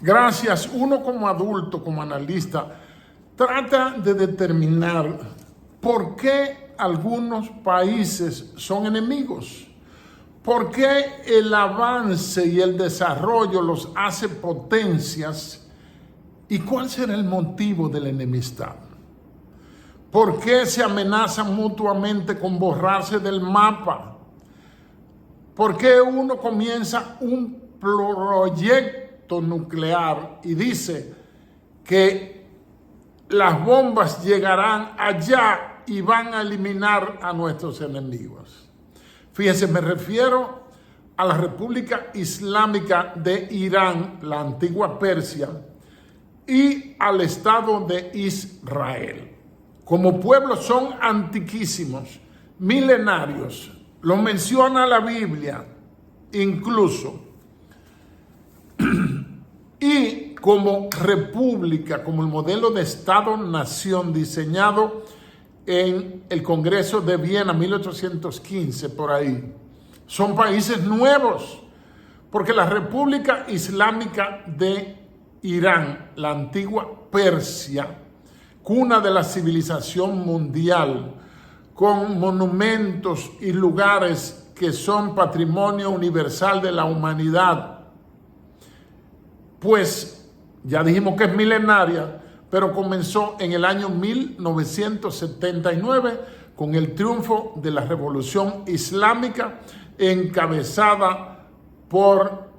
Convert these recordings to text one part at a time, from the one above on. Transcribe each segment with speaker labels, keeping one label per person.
Speaker 1: Gracias. Uno como adulto, como analista, trata de determinar por qué algunos países son enemigos. ¿Por qué el avance y el desarrollo los hace potencias? ¿Y cuál será el motivo de la enemistad? ¿Por qué se amenazan mutuamente con borrarse del mapa? ¿Por qué uno comienza un proyecto nuclear y dice que las bombas llegarán allá y van a eliminar a nuestros enemigos? Fíjense, me refiero a la República Islámica de Irán, la antigua Persia, y al Estado de Israel. Como pueblos son antiquísimos, milenarios, lo menciona la Biblia incluso. Y como república, como el modelo de Estado-nación diseñado en el Congreso de Viena, 1815, por ahí. Son países nuevos, porque la República Islámica de Irán, la antigua Persia, cuna de la civilización mundial, con monumentos y lugares que son patrimonio universal de la humanidad, pues ya dijimos que es milenaria, pero comenzó en el año 1979 con el triunfo de la Revolución Islámica encabezada por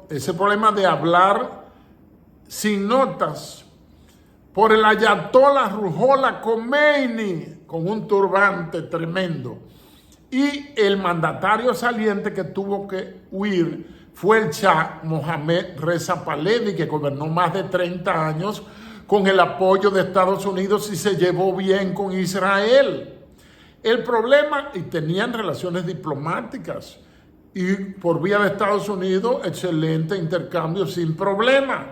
Speaker 1: ese problema de hablar sin notas, por el ayatollah Ruhollah Khomeini con un turbante tremendo, y el mandatario saliente que tuvo que huir fue el Shah Mohammad Reza Pahlavi, que gobernó más de 30 años con el apoyo de Estados Unidos y se llevó bien con Israel. El problema, y tenían relaciones diplomáticas, y por vía de Estados Unidos, excelente intercambio sin problema.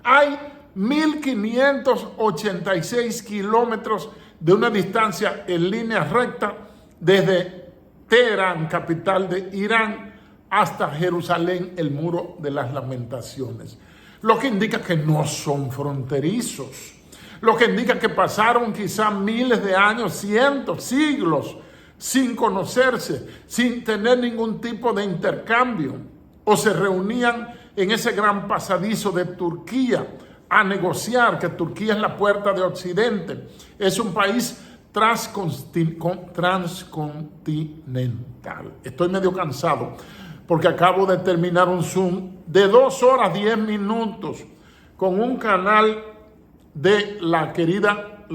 Speaker 1: Hay 1.586 kilómetros de una distancia en línea recta desde Teherán, capital de Irán, hasta Jerusalén, el Muro de las Lamentaciones. Lo que indica que no son fronterizos. Lo que indica que pasaron quizá miles de años, cientos, siglos, sin conocerse, sin tener ningún tipo de intercambio. O se reunían en ese gran pasadizo de Turquía a negociar, que Turquía es la puerta de Occidente. Es un país transcontinental. Estoy medio cansado porque acabo de terminar un Zoom de 2 horas 10 minutos con un canal de la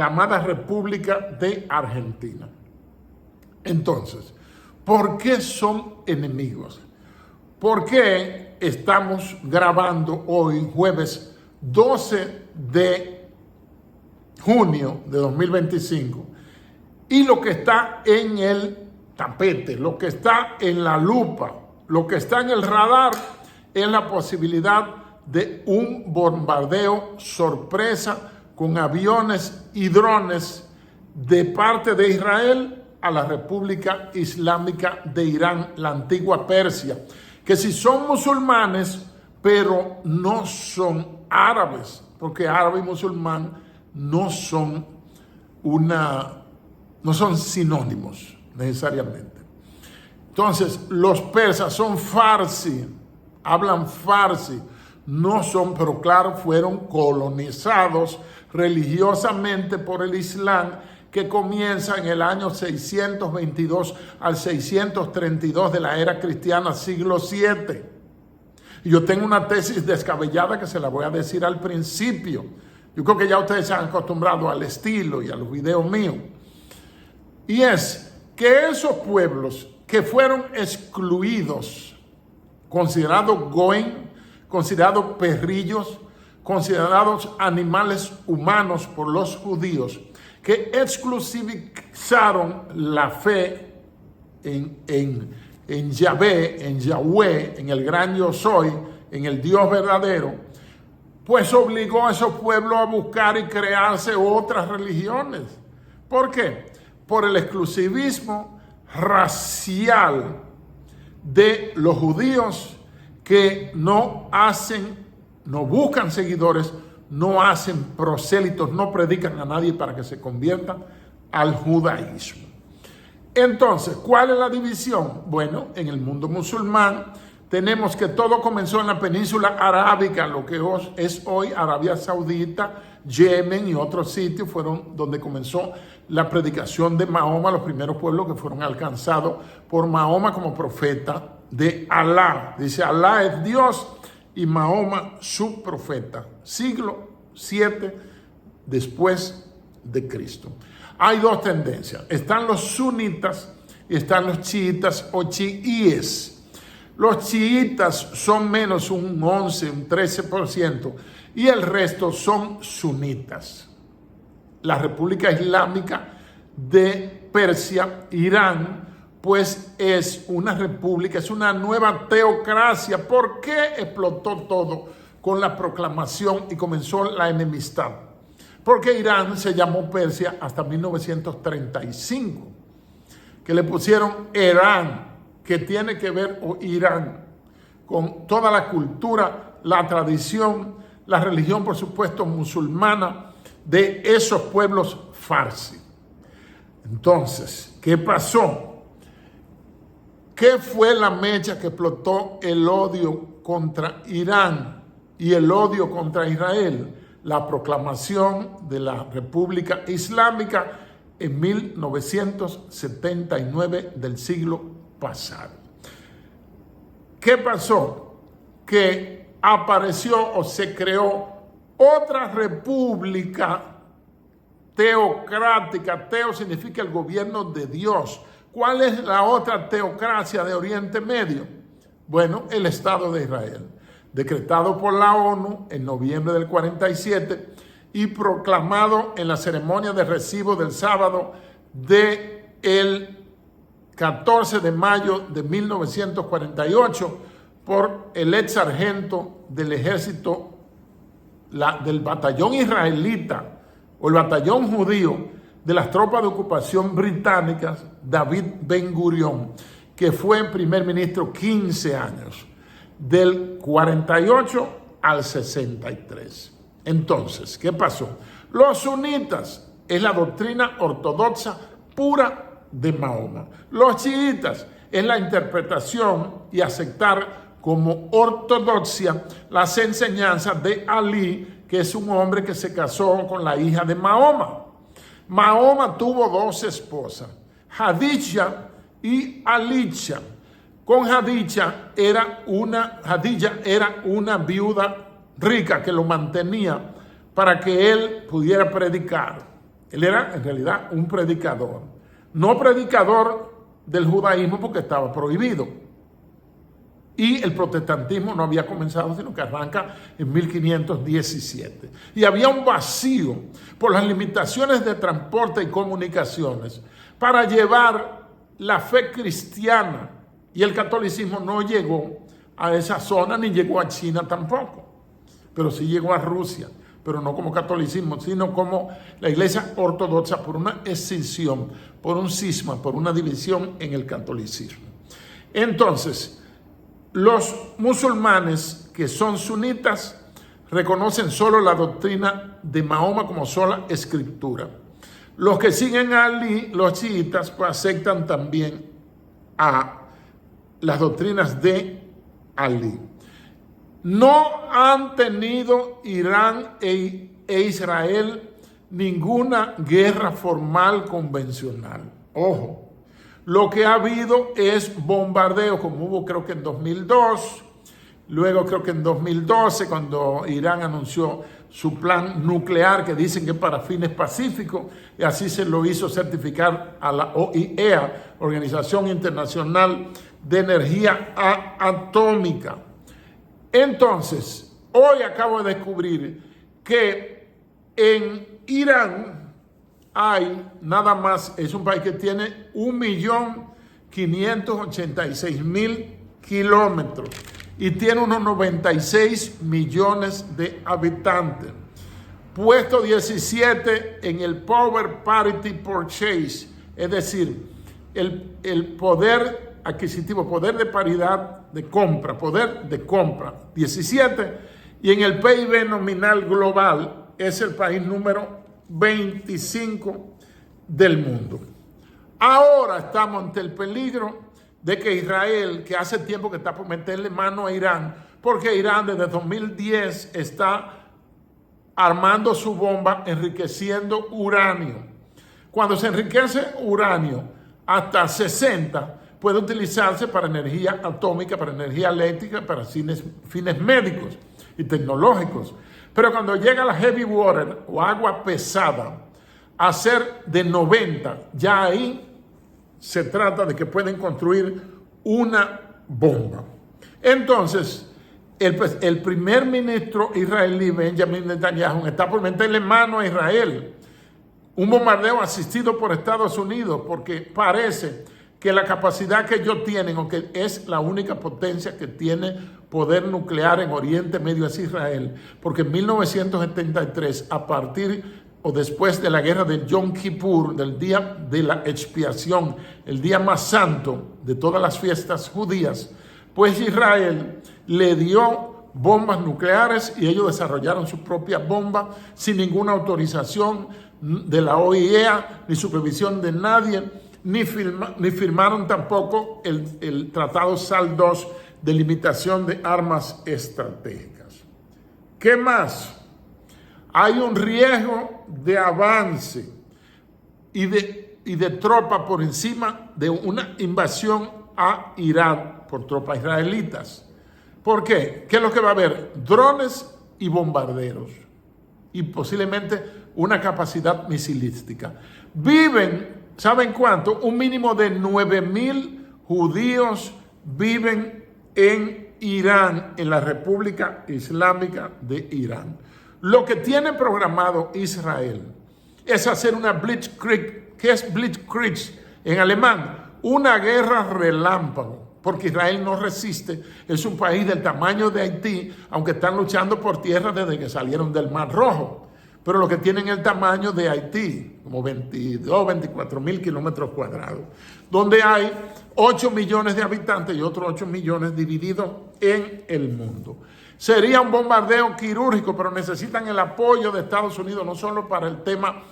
Speaker 1: amada República de Argentina. Entonces, ¿por qué son enemigos? ¿Por qué estamos grabando hoy, jueves 12 de junio de 2025? Y lo que está en el tapete, lo que está en la lupa, lo que está en el radar es la posibilidad de un bombardeo sorpresa con aviones y drones de parte de Israel a la República Islámica de Irán, la antigua Persia, que si son musulmanes, pero no son árabes, porque árabe y musulmán no son sinónimos necesariamente. Entonces, los persas son farsi, hablan farsi, no son, pero claro, fueron colonizados religiosamente por el Islam, que comienza en el año 622 al 632 de la era cristiana, siglo VII. Y yo tengo una tesis descabellada que se la voy a decir al principio. Yo creo que ya ustedes se han acostumbrado al estilo y a los videos míos. Y es que esos pueblos que fueron excluidos, considerados goen, considerados perrillos, considerados animales humanos por los judíos, que exclusivizaron la fe en Yahweh, en el gran yo soy, en el Dios verdadero, pues obligó a esos pueblos a buscar y crearse otras religiones. ¿Por qué? Por el exclusivismo racial de los judíos que no buscan seguidores, no hacen prosélitos, no predican a nadie para que se conviertan al judaísmo. Entonces, ¿cuál es la división? Bueno, en el mundo musulmán tenemos que todo comenzó en la península arábica, lo que es hoy Arabia Saudita, Yemen y otros sitios fueron donde comenzó la predicación de Mahoma, los primeros pueblos que fueron alcanzados por Mahoma como profeta de Alá. Dice, Alá es Dios y Mahoma su profeta. Siglo 7 después de Cristo. Hay dos tendencias. Están los sunitas y están los chiitas o chiíes. Los chiitas son menos un 11, un 13%, y el resto son sunitas. La República Islámica de Persia, Irán, pues es una república, es una nueva teocracia. ¿Por qué explotó todo con la proclamación y comenzó la enemistad? Porque Irán se llamó Persia hasta 1935, que le pusieron Irán, que tiene que ver, o Irán, con toda la cultura, la tradición, la religión, por supuesto, musulmana de esos pueblos farsi. Entonces, ¿qué pasó? ¿Qué fue la mecha que explotó el odio contra Irán y el odio contra Israel? La proclamación de la República Islámica en 1979 del siglo pasado. ¿Qué pasó? Que apareció o se creó otra república teocrática. Teo significa el gobierno de Dios. ¿Cuál es la otra teocracia de Oriente Medio? Bueno, el Estado de Israel, decretado por la ONU en noviembre del 47 y proclamado en la ceremonia de recibo del sábado del 14 de mayo de 1948 por el ex sargento del ejército del batallón israelita o el batallón judío de las tropas de ocupación británicas, David Ben Gurion, que fue primer ministro 15 años, del 48 al 63. Entonces, ¿qué pasó? Los sunitas es la doctrina ortodoxa pura de Mahoma. Los chiitas es la interpretación y aceptar como ortodoxia las enseñanzas de Ali, que es un hombre que se casó con la hija de Mahoma. Mahoma tuvo dos esposas, Hadija y Alicia. Con Hadija era una viuda rica que lo mantenía para que él pudiera predicar. Él era en realidad un predicador, no predicador del judaísmo porque estaba prohibido. Y el protestantismo no había comenzado, sino que arranca en 1517. Y había un vacío por las limitaciones de transporte y comunicaciones para llevar la fe cristiana. Y el catolicismo no llegó a esa zona, ni llegó a China tampoco. Pero sí llegó a Rusia, pero no como catolicismo, sino como la iglesia ortodoxa por una escisión, por un cisma, por una división en el catolicismo. Entonces, los musulmanes que son sunitas reconocen solo la doctrina de Mahoma como sola escritura. Los que siguen a Ali, los chiitas, pues aceptan también a las doctrinas de Ali. No han tenido Irán e Israel ninguna guerra formal convencional. Ojo. Lo que ha habido es bombardeo, como hubo creo que en 2002, luego creo que en 2012, cuando Irán anunció su plan nuclear, que dicen que para fines pacíficos, y así se lo hizo certificar a la OIEA, Organización Internacional de Energía Atómica. Entonces, hoy acabo de descubrir que en Irán hay nada más, es un país que tiene 1.586.000 kilómetros y tiene unos 96 millones de habitantes. Puesto 17 en el Power Parity Purchase, es decir, el poder adquisitivo, poder de paridad de compra, poder de compra, 17, y en el PIB nominal global es el país número 25 del mundo. Ahora estamos ante el peligro de que Israel, que hace tiempo que está por meterle mano a Irán, porque Irán desde 2010 está armando su bomba, enriqueciendo uranio. Cuando se enriquece uranio hasta 60, puede utilizarse para energía atómica, para energía eléctrica, para fines médicos y tecnológicos. Pero cuando llega la heavy water o agua pesada a ser de 90, ya ahí se trata de que pueden construir una bomba. Entonces, el primer ministro israelí, Benjamin Netanyahu, está por meterle mano a Israel. Un bombardeo asistido por Estados Unidos, porque parece que la capacidad que ellos tienen, o que es la única potencia que tiene poder nuclear en Oriente Medio, es Israel. Porque en 1973, a partir o después de la guerra de Yom Kippur, del día de la expiación, el día más santo de todas las fiestas judías, pues Israel le dio bombas nucleares y ellos desarrollaron su propia bomba sin ninguna autorización de la OIEA, ni supervisión de nadie, ni firmaron tampoco el Tratado SAL II de limitación de armas estratégicas. ¿Qué más? Hay un riesgo de avance y de tropa por encima de una invasión a Irán por tropas israelitas. ¿Por qué? ¿Qué es lo que va a haber? Drones y bombarderos y posiblemente una capacidad misilística. Viven, ¿saben cuánto? Un mínimo de 9,000 judíos viven en Irán, en la República Islámica de Irán. Lo que tiene programado Israel es hacer una Blitzkrieg. ¿Qué es Blitzkrieg en alemán? Una guerra relámpago, porque Israel no resiste. Es un país del tamaño de Haití, aunque están luchando por tierra desde que salieron del Mar Rojo. Pero lo que tienen el tamaño de Haití, como 22, 24 mil kilómetros cuadrados, donde hay 8 millones de habitantes y otros 8 millones divididos en el mundo. Sería un bombardeo quirúrgico, pero necesitan el apoyo de Estados Unidos, no solo para el tema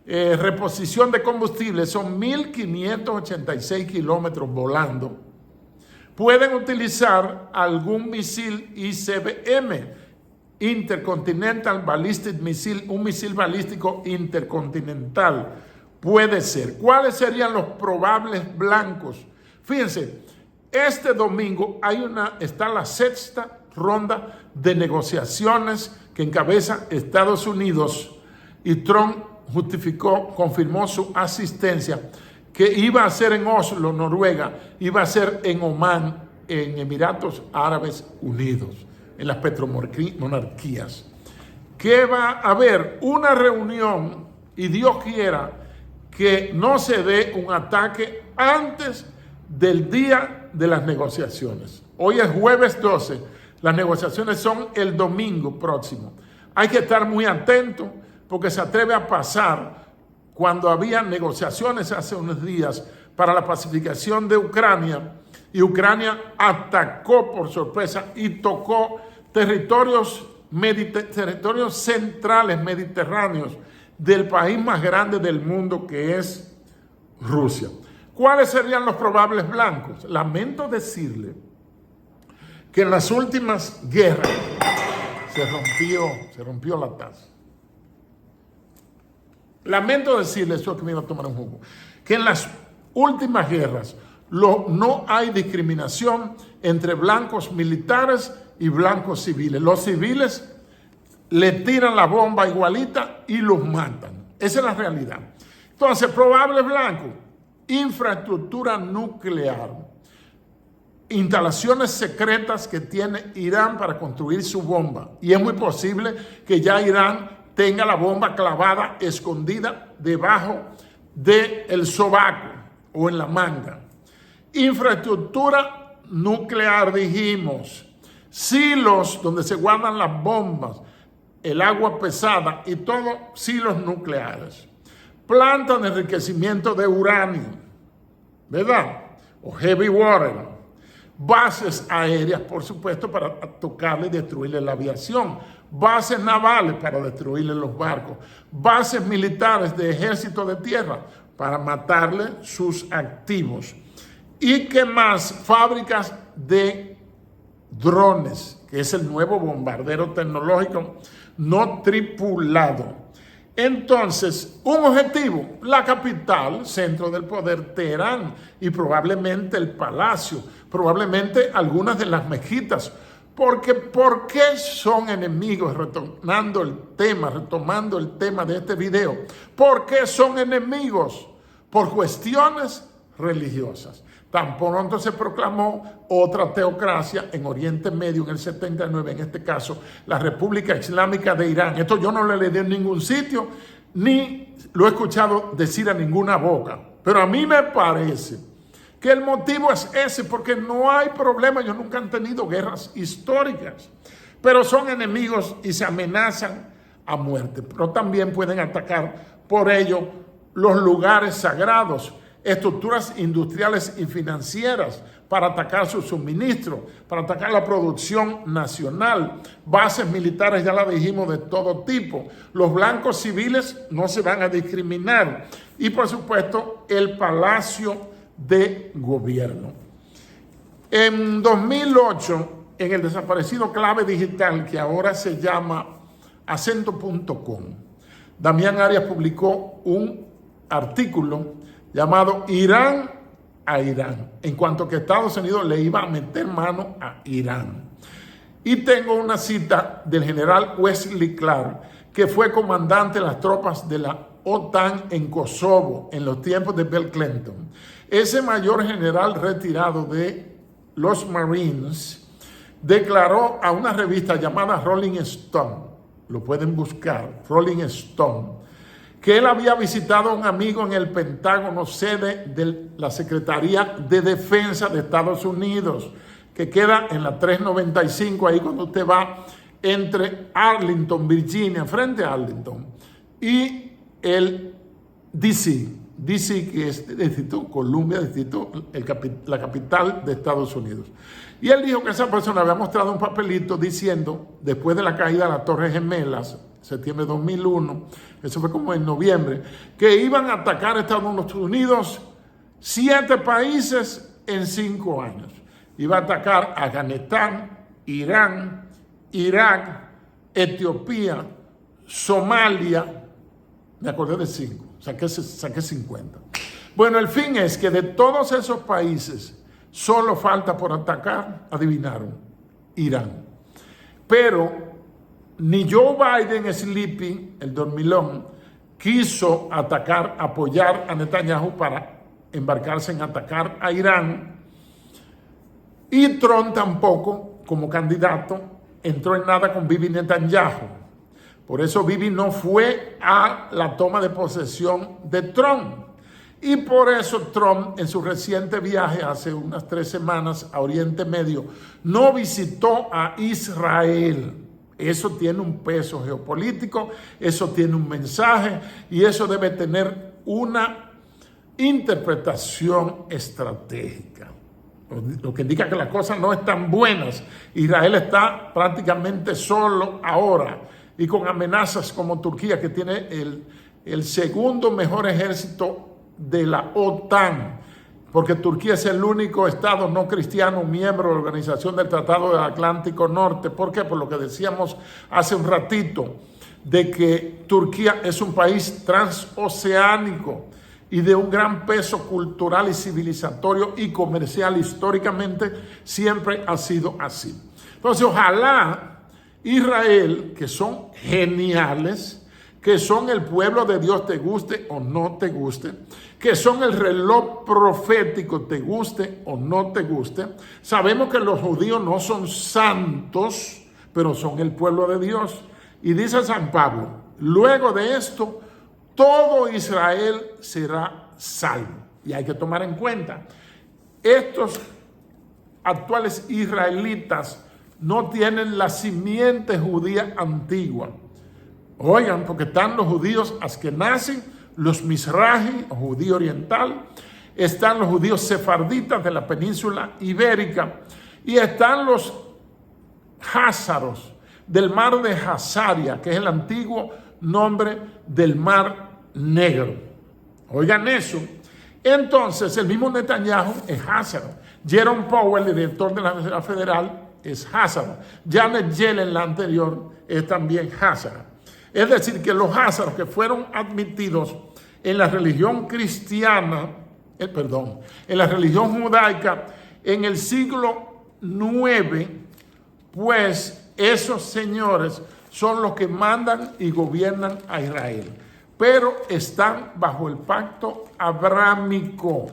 Speaker 1: reposición de combustible, son 1.586 kilómetros volando. Pueden utilizar algún misil ICBM, Intercontinental Ballistic Missile, un misil balístico intercontinental. Puede ser. ¿Cuáles serían los probables blancos? Fíjense, este domingo está la sexta ronda de negociaciones que encabeza Estados Unidos y Trump confirmó su asistencia, que iba a ser en Oslo, Noruega, iba a ser en Omán, en Emiratos Árabes Unidos, en las petromonarquías. Que va a haber una reunión y Dios quiera que no se dé un ataque antes del día de las negociaciones. Hoy es jueves 12. Las negociaciones son el domingo próximo. Hay que estar muy atento porque se atreve a pasar cuando había negociaciones hace unos días para la pacificación de Ucrania y Ucrania atacó por sorpresa y tocó territorios centrales mediterráneos del país más grande del mundo, que es Rusia. ¿Cuáles serían los probables blancos? Lamento decirle que en las últimas guerras se rompió la taza. Lamento decirle, eso que me iba a tomar un jugo, que en las últimas guerras no hay discriminación entre blancos militares y blancos civiles. Los civiles le tiran la bomba igualita y los matan. Esa es la realidad. Entonces, probable blanco, infraestructura nuclear, instalaciones secretas que tiene Irán para construir su bomba. Y es muy posible que ya Irán tenga la bomba clavada, escondida debajo del sobaco o en la manga. Infraestructura nuclear, dijimos. Silos donde se guardan las bombas, el agua pesada y todo, silos nucleares. Plantas de enriquecimiento de uranio, ¿verdad? o heavy water, bases aéreas, por supuesto, para tocarle y destruirle la aviación, bases navales para destruirle los barcos, bases militares de ejército de tierra para matarle sus activos. ¿Y qué más? Fábricas de drones, que es el nuevo bombardero tecnológico no tripulado. Entonces, un objetivo, la capital, centro del poder, Teherán, y probablemente el palacio, probablemente algunas de las mezquitas. Porque, ¿por qué son enemigos? Retomando el tema de este video. ¿Por qué son enemigos? Por cuestiones religiosas. Tan pronto se proclamó otra teocracia en Oriente Medio en el 79, en este caso la República Islámica de Irán. Esto yo no lo leí en ningún sitio, ni lo he escuchado decir a ninguna boca. Pero a mí me parece que el motivo es ese, porque no hay problema. Ellos nunca han tenido guerras históricas, pero son enemigos y se amenazan a muerte. Pero también pueden atacar por ello los lugares sagrados, estructuras industriales y financieras para atacar su suministro, para atacar la producción nacional, bases militares, ya la dijimos, de todo tipo. Los blancos civiles no se van a discriminar. Y por supuesto, el Palacio de Gobierno. En 2008, en el desaparecido Clave Digital, que ahora se llama Acento.com, Damián Arias publicó un artículo llamado Irán a Irán, en cuanto que Estados Unidos le iba a meter mano a Irán. Y tengo una cita del general Wesley Clark, que fue comandante de las tropas de la OTAN en Kosovo en los tiempos de Bill Clinton. Ese mayor general retirado de los Marines declaró a una revista llamada Rolling Stone, lo pueden buscar, Rolling Stone, que él había visitado a un amigo en el Pentágono, sede de la Secretaría de Defensa de Estados Unidos, que queda en la 395, ahí cuando usted va entre Arlington, Virginia, frente a Arlington, y el DC, que es el Distrito Columbia, la capital de Estados Unidos. Y él dijo que esa persona había mostrado un papelito diciendo, después de la caída de las Torres Gemelas, septiembre de 2001, eso fue como en noviembre, que iban a atacar a Estados Unidos 7 países en 5 años. Iba a atacar a Afganistán, Irán, Irak, Etiopía, Somalia. Me acordé de 5, saqué 50. Bueno, el fin es que de todos esos países, solo falta por atacar, adivinaron, Irán. Pero ni Joe Biden, Sleepy, el dormilón, quiso apoyar a Netanyahu para embarcarse en atacar a Irán. Y Trump tampoco, como candidato, entró en nada con Bibi Netanyahu. Por eso Bibi no fue a la toma de posesión de Trump. Y por eso Trump, en su reciente viaje hace unas 3 semanas a Oriente Medio, no visitó a Israel. Eso tiene un peso geopolítico, eso tiene un mensaje y eso debe tener una interpretación estratégica. Lo que indica que las cosas no están buenas. Israel está prácticamente solo ahora y con amenazas como Turquía, que tiene el segundo mejor ejército de la OTAN, porque Turquía es el único estado no cristiano miembro de la Organización del Tratado del Atlántico Norte. ¿Por qué? Por lo que decíamos hace un ratito, de que Turquía es un país transoceánico y de un gran peso cultural y civilizatorio y comercial. Históricamente siempre ha sido así. Entonces, ojalá Israel, que son geniales, que son el pueblo de Dios, te guste o no te guste, que son el reloj profético, te guste o no te guste. Sabemos que los judíos no son santos, pero son el pueblo de Dios. Y dice San Pablo, luego de esto, todo Israel será salvo. Y hay que tomar en cuenta, estos actuales israelitas no tienen la simiente judía antigua. Oigan, porque están los judíos askenazí, los mizrahi, judío oriental, están los judíos sefarditas de la península ibérica y están los házaros del mar de Hazaria, que es el antiguo nombre del mar Negro. Oigan eso. Entonces, el mismo Netanyahu es házaro. Jerome Powell, el director de la Reserva Federal, es házaro. Janet Yellen, la anterior, es también házara. Es decir, que los házaros que fueron admitidos en la religión cristiana, en la religión judaica, en el siglo IX, pues esos señores son los que mandan y gobiernan a Israel. Pero están bajo el pacto abrámico,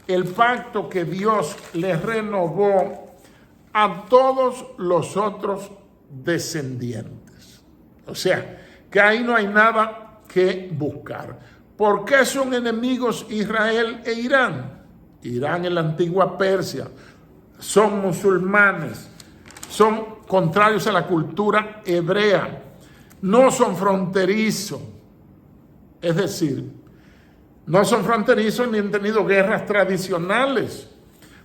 Speaker 1: el pacto que Dios les renovó a todos los otros descendientes. O sea, que ahí no hay nada que buscar. ¿Por qué son enemigos Israel e Irán? Irán es la antigua Persia, son musulmanes, son contrarios a la cultura hebrea, no son fronterizos. Es decir, no son fronterizos ni han tenido guerras tradicionales,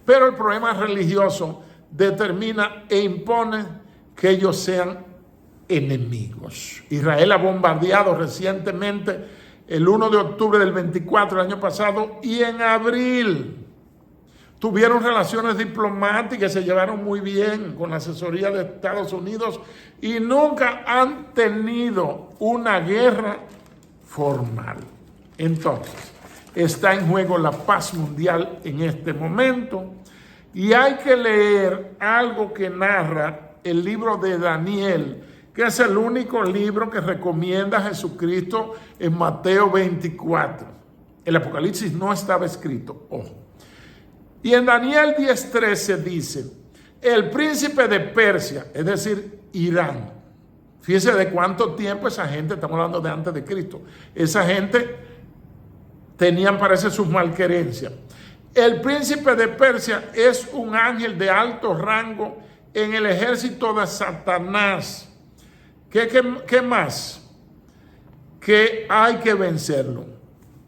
Speaker 1: pero el problema religioso determina e impone que ellos sean enemigos. Israel ha bombardeado recientemente el 1 de octubre del 24 del año pasado y en abril tuvieron relaciones diplomáticas, se llevaron muy bien con la asesoría de Estados Unidos y nunca han tenido una guerra formal. Entonces, está en juego la paz mundial en este momento y hay que leer algo que narra el libro de Daniel, que es el único libro que recomienda a Jesucristo en Mateo 24. El Apocalipsis no estaba escrito, ojo. Y en Daniel 10:13 dice, el príncipe de Persia, es decir, Irán. Fíjese de cuánto tiempo esa gente, estamos hablando de antes de Cristo, esa gente tenían, parece, sus malquerencias. El príncipe de Persia es un ángel de alto rango en el ejército de Satanás. ¿Qué más? Que hay que vencerlo.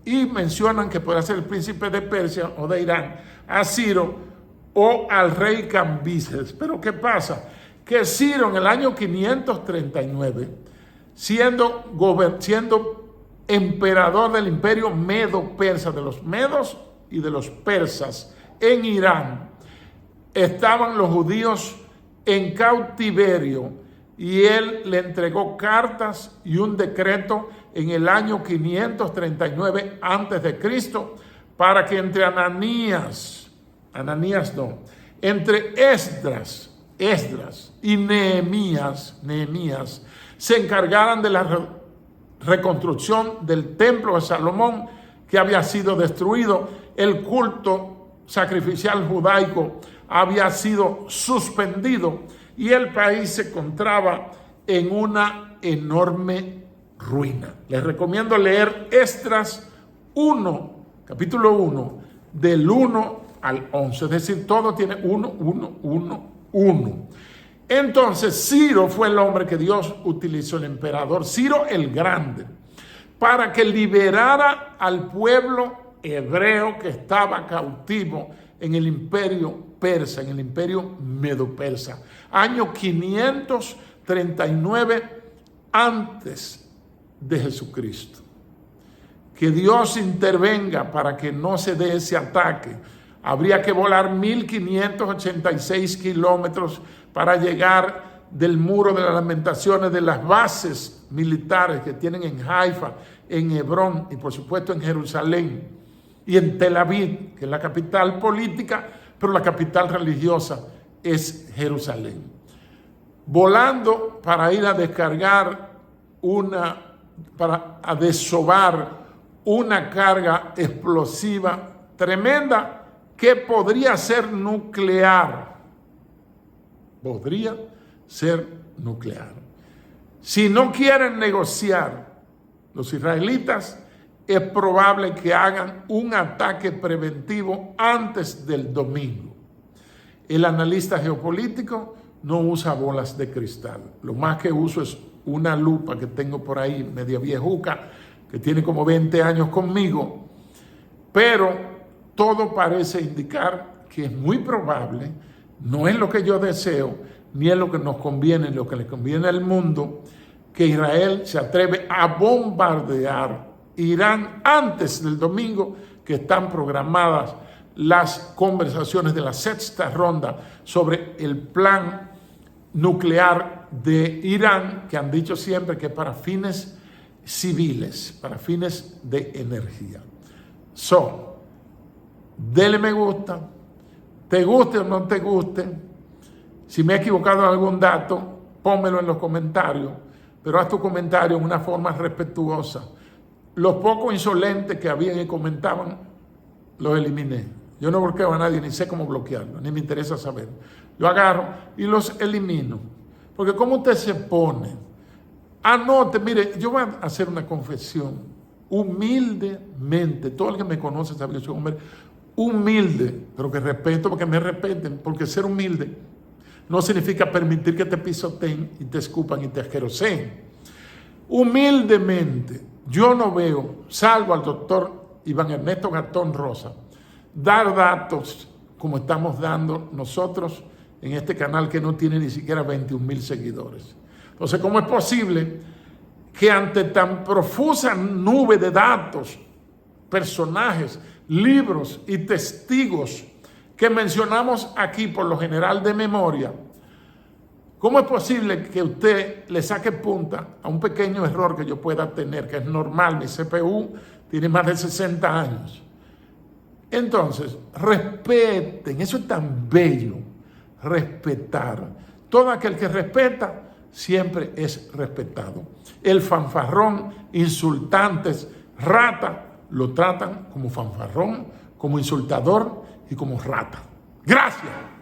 Speaker 1: Y mencionan que puede ser el príncipe de Persia o de Irán, a Ciro o al rey Cambises. Pero ¿qué pasa? Que Ciro en el año 539, siendo emperador del imperio medo-persa, de los medos y de los persas en Irán, estaban los judíos en cautiverio y él le entregó cartas y un decreto en el año 539 antes de Cristo para que entre entre Esdras y Nehemías se encargaran de la reconstrucción del templo de Salomón que había sido destruido. El culto sacrificial judaico había sido suspendido y el país se encontraba en una enorme ruina. Les recomiendo leer Esdras 1, capítulo 1, del 1 al 11. Es decir, todo tiene 1. Entonces, Ciro fue el hombre que Dios utilizó, el emperador Ciro el Grande, para que liberara al pueblo hebreo que estaba cautivo en el imperio persa, en el imperio medo-persa. Año 539 antes de Jesucristo. Que Dios intervenga para que no se dé ese ataque. Habría que volar 1586 kilómetros para llegar del Muro de las Lamentaciones, de las bases militares que tienen en Haifa, en Hebrón y por supuesto en Jerusalén y en Tel Aviv, que es la capital política, pero la capital religiosa es Jerusalén. Volando para ir a descargar a desovar una carga explosiva tremenda que podría ser nuclear. Podría ser nuclear. Si no quieren negociar los israelitas, es probable que hagan un ataque preventivo antes del domingo. El analista geopolítico no usa bolas de cristal. Lo más que uso es una lupa que tengo por ahí, media viejuca, que tiene como 20 años conmigo, pero todo parece indicar que es muy probable, no es lo que yo deseo, ni es lo que nos conviene, lo que le conviene al mundo, que Israel se atreve a bombardear Irán antes del domingo, que están programadas las conversaciones de la sexta ronda sobre el plan nuclear de Irán, que han dicho siempre que es para fines civiles, para fines de energía. Dele me gusta, te guste o no te guste. Si me he equivocado en algún dato, pónmelo en los comentarios, pero haz tu comentario en una forma respetuosa. Los pocos insolentes que habían y comentaban, los eliminé. Yo no bloqueo a nadie, ni sé cómo bloquearlo, ni me interesa saber. Yo agarro y los elimino. Porque como usted se pone, anote, mire, yo voy a hacer una confesión, humildemente, todo el que me conoce sabe que soy un hombre humilde, pero que respeto porque me respeten, porque ser humilde no significa permitir que te pisoteen y te escupan y te asqueroseen. Humildemente, yo no veo, salvo al doctor Iván Ernesto Gastón Rosa, dar datos como estamos dando nosotros en este canal que no tiene ni siquiera 21,000 seguidores. Entonces, ¿cómo es posible que ante tan profusa nube de datos, personajes, libros y testigos que mencionamos aquí por lo general de memoria, cómo es posible que usted le saque punta a un pequeño error que yo pueda tener, que es normal, mi CPU tiene más de 60 años? Entonces, respeten, eso es tan bello, respetar. Todo aquel que respeta siempre es respetado. El fanfarrón, insultantes, rata, lo tratan como fanfarrón, como insultador y como rata. Gracias.